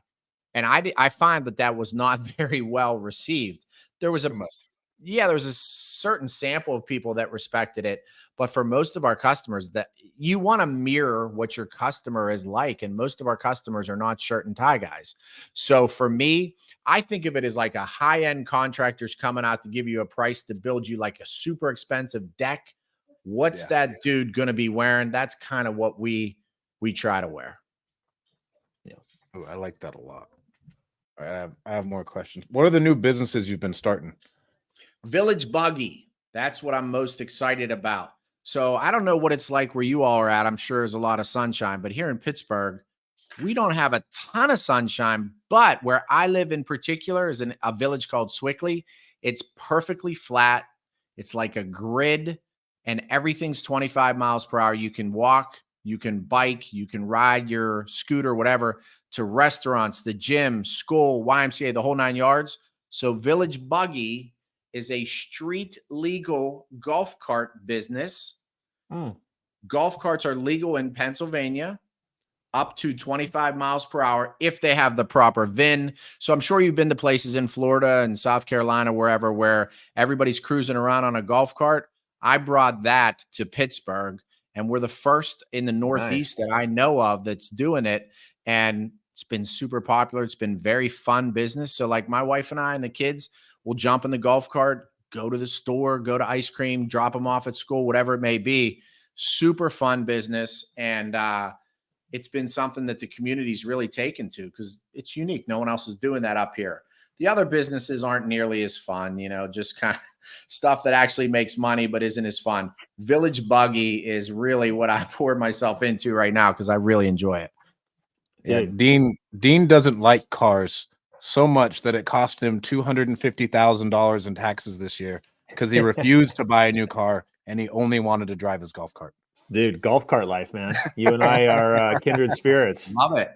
And I find that was not very well received. There was a certain sample of people that respected it, but for most of our customers, that you want to mirror what your customer is like, and most of our customers are not shirt and tie guys. So for me, I think of it as a high-end contractor's coming out to give you a price to build you a super expensive deck. What's that dude going to be wearing? That's kind of what we try to wear. Yeah. Oh, I like that a lot. All right, I have more questions. What are the new businesses you've been starting? Village Buggy. That's what I'm most excited about. So I don't know what it's like where you all are at. I'm sure there's a lot of sunshine, but here in Pittsburgh, we don't have a ton of sunshine. But where I live in particular is a village called Swickley. It's perfectly flat. It's like a grid, and everything's 25 miles per hour. You can walk, you can bike, you can ride your scooter, whatever, to restaurants, the gym, school, YMCA, the whole 9 yards. So Village Buggy is a street legal golf cart business golf carts are legal in Pennsylvania up to 25 miles per hour if they have the proper VIN. So I'm sure you've been to places in Florida and South Carolina, wherever, where everybody's cruising around on a golf cart. I brought that to Pittsburgh, and we're the first in the Northeast that I know of that's doing it. And it's been super popular. It's been very fun business. So like my wife and I and the kids will jump in the golf cart, go to the store, go to ice cream, drop them off at school, whatever it may be. Super fun business. And, it's been something that the community's really taken to because it's unique. No one else is doing that up here. The other businesses aren't nearly as fun, just kind of stuff that actually makes money but isn't as fun. Village Buggy is really what I poured myself into right now because I really enjoy it. Yeah, Dean doesn't like cars so much that it cost him $250,000 in taxes this year because he refused to buy a new car and he only wanted to drive his golf cart. Dude, golf cart life, man. You and I are kindred spirits. Love it.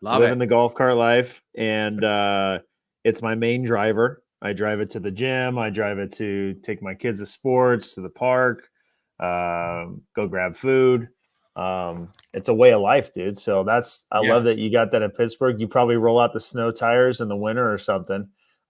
Living the golf cart life. And it's my main driver. I drive it to the gym. I drive it to take my kids to sports, to the park, go grab food. It's a way of life, dude. So I love that you got that in Pittsburgh. You probably roll out the snow tires in the winter or something.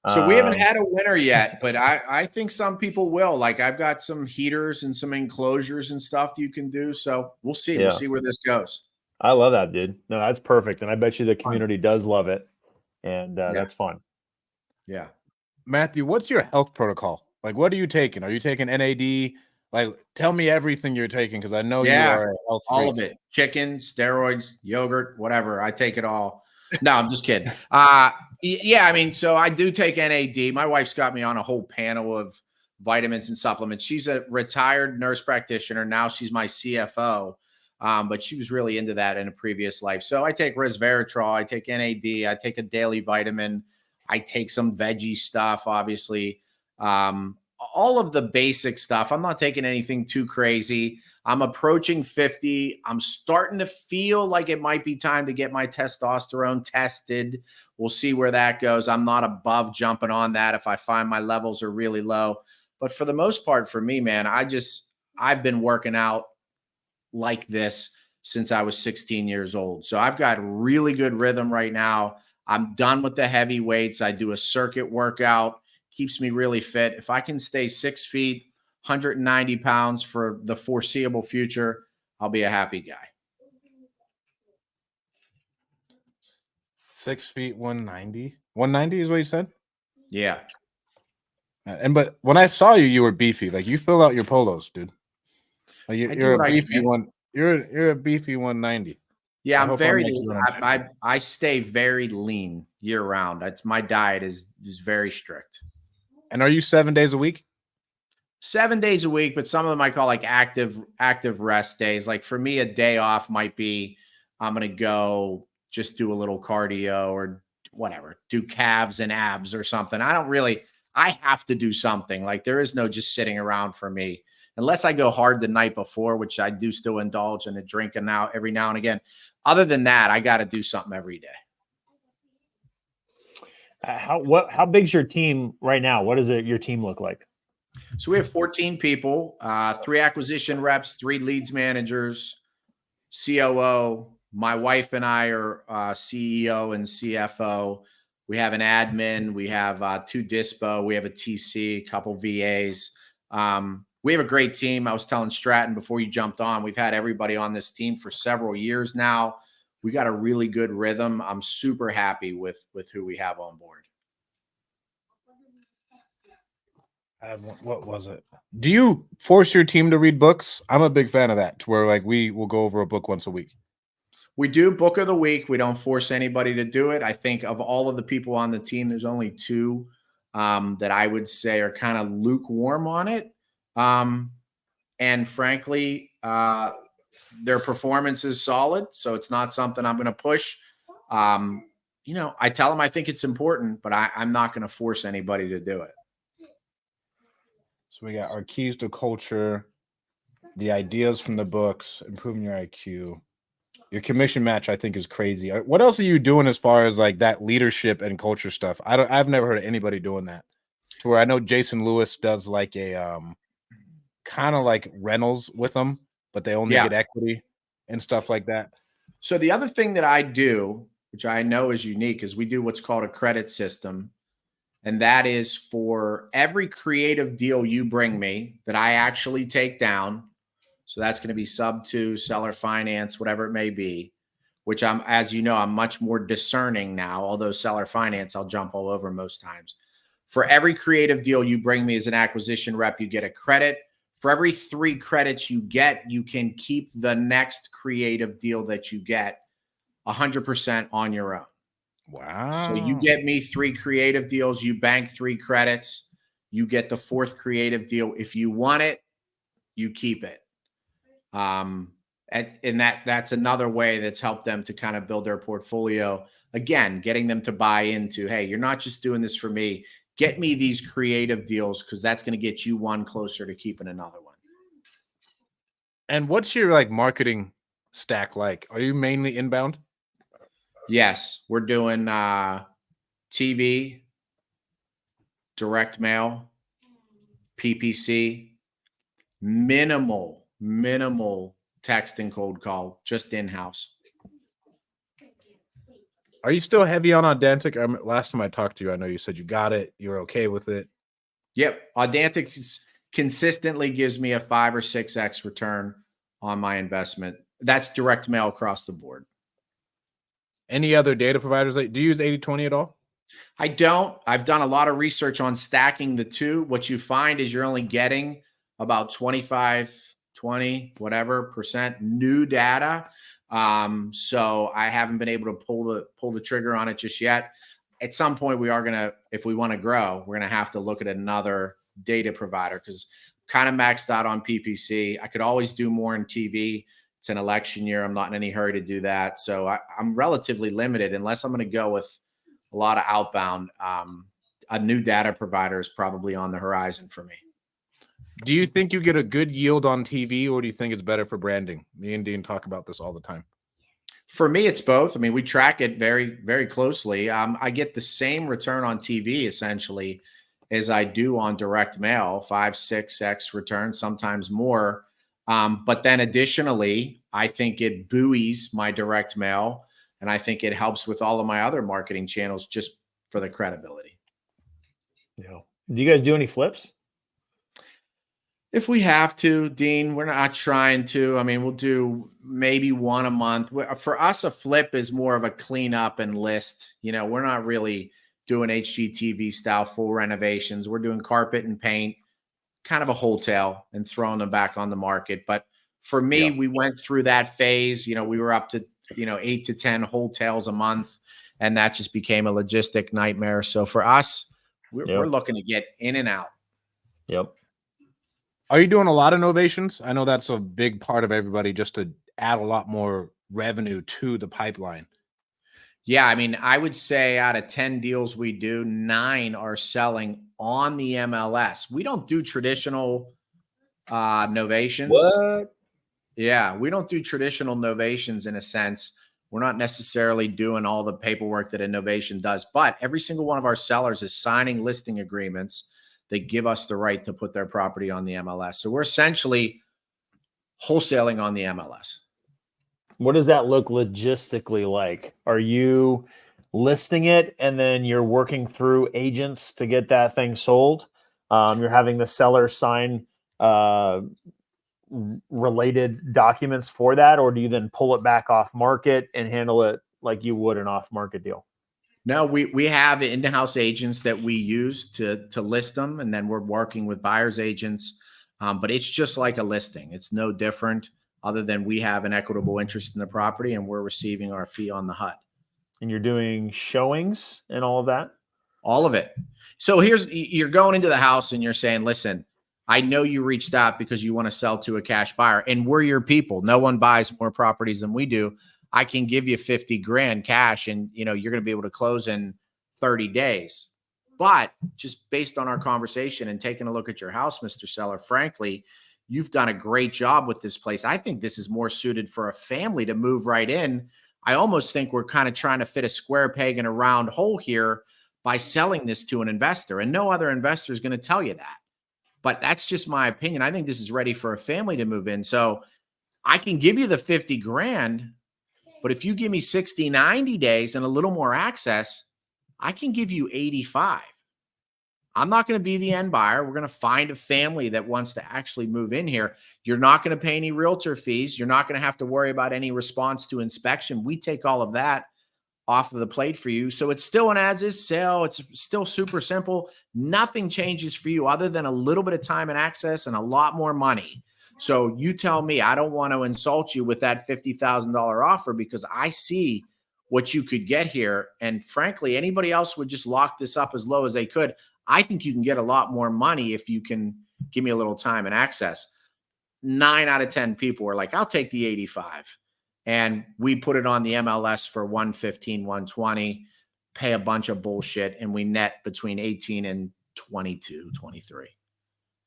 So we haven't had a winter yet, but I think some people will. Like I've got some heaters and some enclosures and stuff you can do. So we'll see. Yeah. We'll see where this goes. I love that, dude. No, that's perfect. And I bet you the community does love it. And that's fun. Yeah. Matthew, what's your health protocol? Like, what are you taking? Are you taking NAD? Like, tell me everything you're taking because I know you are a health freak. All of it. Chicken, steroids, yogurt, whatever. I take it all. No, I'm just kidding. Yeah, I mean, so I do take NAD. My wife's got me on a whole panel of vitamins and supplements. She's a retired nurse practitioner. Now she's my CFO, but she was really into that in a previous life. So I take resveratrol. I take NAD. I take a daily vitamin. I take some veggie stuff, obviously. All of the basic stuff. I'm not taking anything too crazy. I'm approaching 50. I'm starting to feel like it might be time to get my testosterone tested. We'll see where that goes. I'm not above jumping on that if I find my levels are really low. But for the most part, for me, man, I've been working out like this since I was 16 years old. So I've got really good rhythm right now. I'm done with the heavy weights. I do a circuit workout. Keeps me really fit. If I can stay 6 feet, 190 pounds for the foreseeable future, I'll be a happy guy. 6 feet, 190. 190 is what you said? Yeah. But when I saw you, you were beefy. Like you fill out your polos, dude. Like you're a beefy one. You're a beefy 190. Yeah, I'm very. I stay very lean year round. That's my diet is very strict. And are you 7 days a week? 7 days a week, but some of them I call like active rest days. Like for me, a day off might be I'm going to go just do a little cardio or whatever, do calves and abs or something. I have to do something. Like there is no just sitting around for me unless I go hard the night before, which I do still indulge in a drink every now and again. Other than that, I got to do something every day. How big's your team right now? What does your team look like? So we have 14 people, 3 acquisition reps, 3 leads managers, COO. My wife and I are CEO and CFO. We have an admin. We have 2 dispo. We have a TC, a couple VAs. We have a great team. I was telling Stratton before you jumped on, we've had everybody on this team for several years now. We got a really good rhythm. I'm super happy with who we have on board. What was it? Do you force your team to read books? I'm a big fan of that, to where like we will go over a book once a week. We do book of the week. We don't force anybody to do it. I think of all of the people on the team, there's only 2 that I would say are kind of lukewarm on it. And frankly, their performance is solid. So it's not something I'm going to push. I tell them I think it's important, but I'm not going to force anybody to do it. So we got our keys to culture, the ideas from the books, improving your IQ. Your commission match, I think, is crazy. What else are you doing as far as like that leadership and culture stuff? I've never heard of anybody doing that. To where I know Jason Lewis does like a kind of like Reynolds with them, but they only get equity and stuff like that. So the other thing that I do, which I know is unique, is we do what's called a credit system. And that is for every creative deal you bring me that I actually take down. So that's going to be sub to seller finance, whatever it may be, which I'm, as you know, I'm much more discerning now. Although seller finance, I'll jump all over most times. For every creative deal you bring me as an acquisition rep, you get a credit. For every 3 credits you get, you can keep the next creative deal that you get 100% on your own. Wow. So you get me 3 creative deals, you bank 3 credits, you get the 4th creative deal. If you want it, you keep it. And that's another way that's helped them to kind of build their portfolio. Again, getting them to buy into, hey, you're not just doing this for me. Get me these creative deals because that's going to get you one closer to keeping another one. And what's your like marketing stack like? Are you mainly inbound? Yes, we're doing TV, direct mail, PPC, minimal text and cold call, just in-house. Are you still heavy on Audantic? Last time I talked to you, I know you said you got it. You're okay with it. Yep. Audantic consistently gives me a 5 or 6x return on my investment. That's direct mail across the board. Any other data providers? Do you use 80/20 at all? I don't. I've done a lot of research on stacking the two. What you find is you're only getting about 25, 20, whatever percent new data. So I haven't been able to pull the trigger on it just yet. At some point, we are going to, if we want to grow, we're going to have to look at another data provider because kind of maxed out on PPC. I could always do more in TV. It's an election year. I'm not in any hurry to do that. So I'm relatively limited unless I'm going to go with a lot of outbound. A new data provider is probably on the horizon for me. Do you think you get a good yield on TV or do you think it's better for branding? Me and Dean talk about this all the time. For me, it's both. I mean, we track it very, very closely. I get the same return on TV essentially as I do on direct mail, 5, 6x return, sometimes more. But then additionally, I think it buoys my direct mail and I think it helps with all of my other marketing channels just for the credibility. Yeah. Do you guys do any flips? If we have to, Dean, we're not trying to. I mean, we'll do maybe one a month. For us, a flip is more of a cleanup and list. You know, we're not really doing HGTV style full renovations. We're doing carpet and paint, kind of a wholesale and throwing them back on the market. But for me, we went through that phase. You know, we were up to, 8 to 10 wholesales a month, and that just became a logistic nightmare. So for us, we're looking to get in and out. Yep. Are you doing a lot of novations? I know that's a big part of everybody just to add a lot more revenue to the pipeline. Yeah, I mean, I would say out of 10 deals we do, 9 are selling on the MLS. We don't do traditional novations. What? Yeah, we don't do traditional novations in a sense. We're not necessarily doing all the paperwork that a novation does, but every single one of our sellers is signing listing agreements that give us the right to put their property on the MLS. So we're essentially wholesaling on the MLS. What does that look logistically like? Are you listing it and then you're working through agents to get that thing sold? You're having the seller sign related documents for that, or do you then pull it back off market and handle it like you would an off market deal? No, we have in-house agents that we use to list them, and then we're working with buyer's agents. But it's just like a listing. It's no different other than we have an equitable interest in the property and we're receiving our fee on the HUD. And you're doing showings and all of that? All of it. So you're going into the house and you're saying, listen, I know you reached out because you want to sell to a cash buyer and we're your people. No one buys more properties than we do. I can give you 50 grand cash and you're going to be able to close in 30 days. But just based on our conversation and taking a look at your house, Mr. Seller, frankly, you've done a great job with this place. I think this is more suited for a family to move right in. I almost think we're kind of trying to fit a square peg in a round hole here by selling this to an investor, and no other investor is going to tell you that. But that's just my opinion. I think this is ready for a family to move in. So I can give you the 50 grand, but if you give me 60, 90 days and a little more access, I can give you 85. I'm not going to be the end buyer. We're going to find a family that wants to actually move in here. You're not going to pay any realtor fees. You're not going to have to worry about any response to inspection. We take all of that off of the plate for you. So it's still an as-is sale. It's still super simple. Nothing changes for you other than a little bit of time and access and a lot more money. So you tell me, I don't want to insult you with that $50,000 offer because I see what you could get here. And frankly, anybody else would just lock this up as low as they could. I think you can get a lot more money if you can give me a little time and access. 9 out of 10 people were like, I'll take the 85. And we put it on the MLS for 115, 120, pay a bunch of bullshit, and we net between 18 and 22, 23.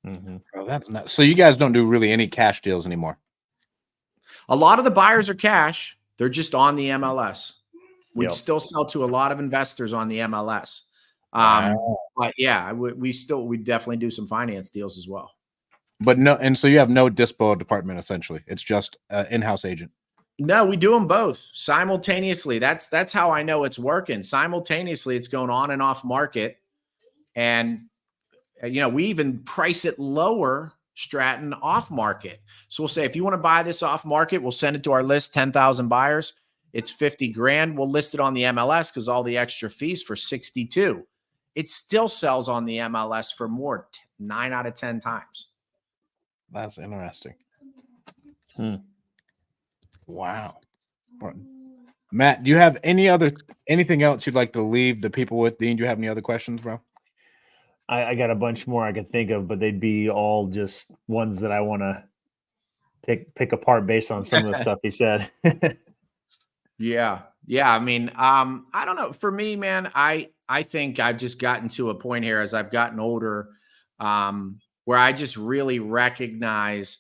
Mm-hmm. Oh, that's not so. You guys don't do really any cash deals anymore. A lot of the buyers are cash. They're just on the MLS. We Yep. still sell to a lot of investors on the MLS. Wow. But yeah, we definitely do some finance deals as well. But no, and so you have no dispo department essentially. It's just an in-house agent. No, we do them both simultaneously. That's how I know it's working. Simultaneously, it's going on and off market. And we even price it lower, Stratton, off market. So we'll say, if you want to buy this off market, we'll send it to our list, 10,000 buyers. It's 50 grand. We'll list it on the MLS because all the extra fees for 62. It still sells on the MLS for more, 9 out of 10 times. That's interesting. Wow. Matt, do you have anything else you'd like to leave the people with? Dean, do you have any other questions, bro? I got a bunch more I could think of, but they'd be all just ones that I want to pick apart based on some of the stuff he said. Yeah. I mean, I don't know. For me, man, I think I've just gotten to a point here as I've gotten older, where I just really recognize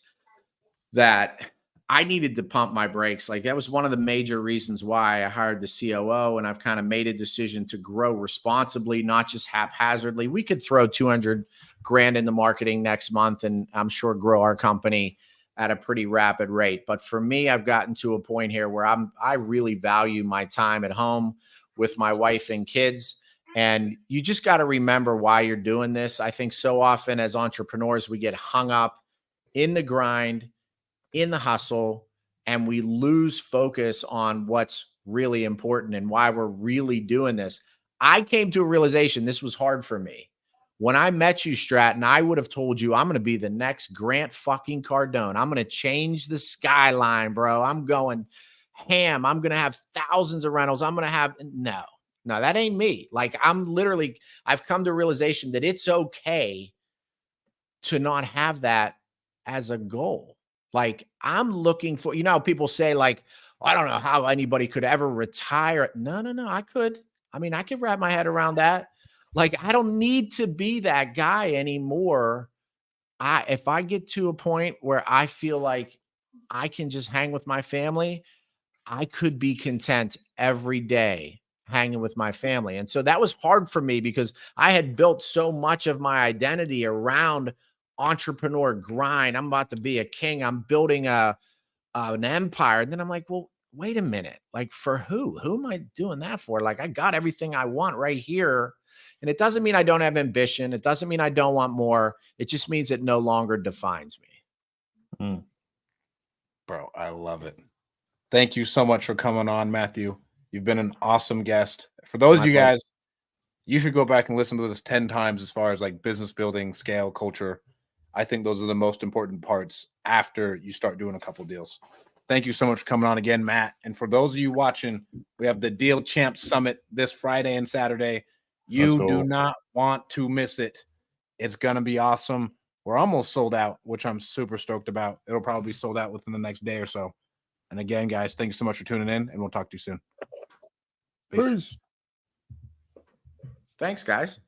that I needed to pump my brakes. Like, that was one of the major reasons why I hired the COO, and I've kind of made a decision to grow responsibly, not just haphazardly. We could throw 200 grand in the marketing next month and I'm sure grow our company at a pretty rapid rate. But for me, I've gotten to a point here where I really value my time at home with my wife and kids. And you just got to remember why you're doing this. I think so often as entrepreneurs, we get hung up in the grind, in the hustle, and we lose focus on what's really important and why we're really doing this. I came to a realization this was hard for me. When I met you, Stratton, I would have told you I'm going to be the next Grant fucking Cardone. I'm going to change the skyline, bro. I'm going ham. I'm going to have thousands of rentals. I'm going to have no, that ain't me. Like, I've come to a realization that it's okay to not have that as a goal. Like, I'm looking for, people say like, I don't know how anybody could ever retire. No, I could. I mean, I could wrap my head around that. Like, I don't need to be that guy anymore. If I get to a point where I feel like I can just hang with my family, I could be content every day hanging with my family. And so that was hard for me because I had built so much of my identity around entrepreneur grind. I'm about to be a king. I'm building an empire. And then I'm like, well, wait a minute. Like, for who? Who am I doing that for? Like, I got everything I want right here. And it doesn't mean I don't have ambition. It doesn't mean I don't want more. It just means it no longer defines me. Bro, I love it. Thank you so much for coming on, Matthew. You've been an awesome guest. For those of you guys, you should go back and listen to this 10 times as far as like business building, scale, culture. I think those are the most important parts after you start doing a couple deals. Thank you so much for coming on again, Matt. And for those of you watching, we have the Deal Champs Summit this Friday and Saturday. You do not want to miss it. It's going to be awesome. We're almost sold out, which I'm super stoked about. It'll probably be sold out within the next day or so. And again, guys, thank you so much for tuning in, and we'll talk to you soon. Peace. Thanks, guys.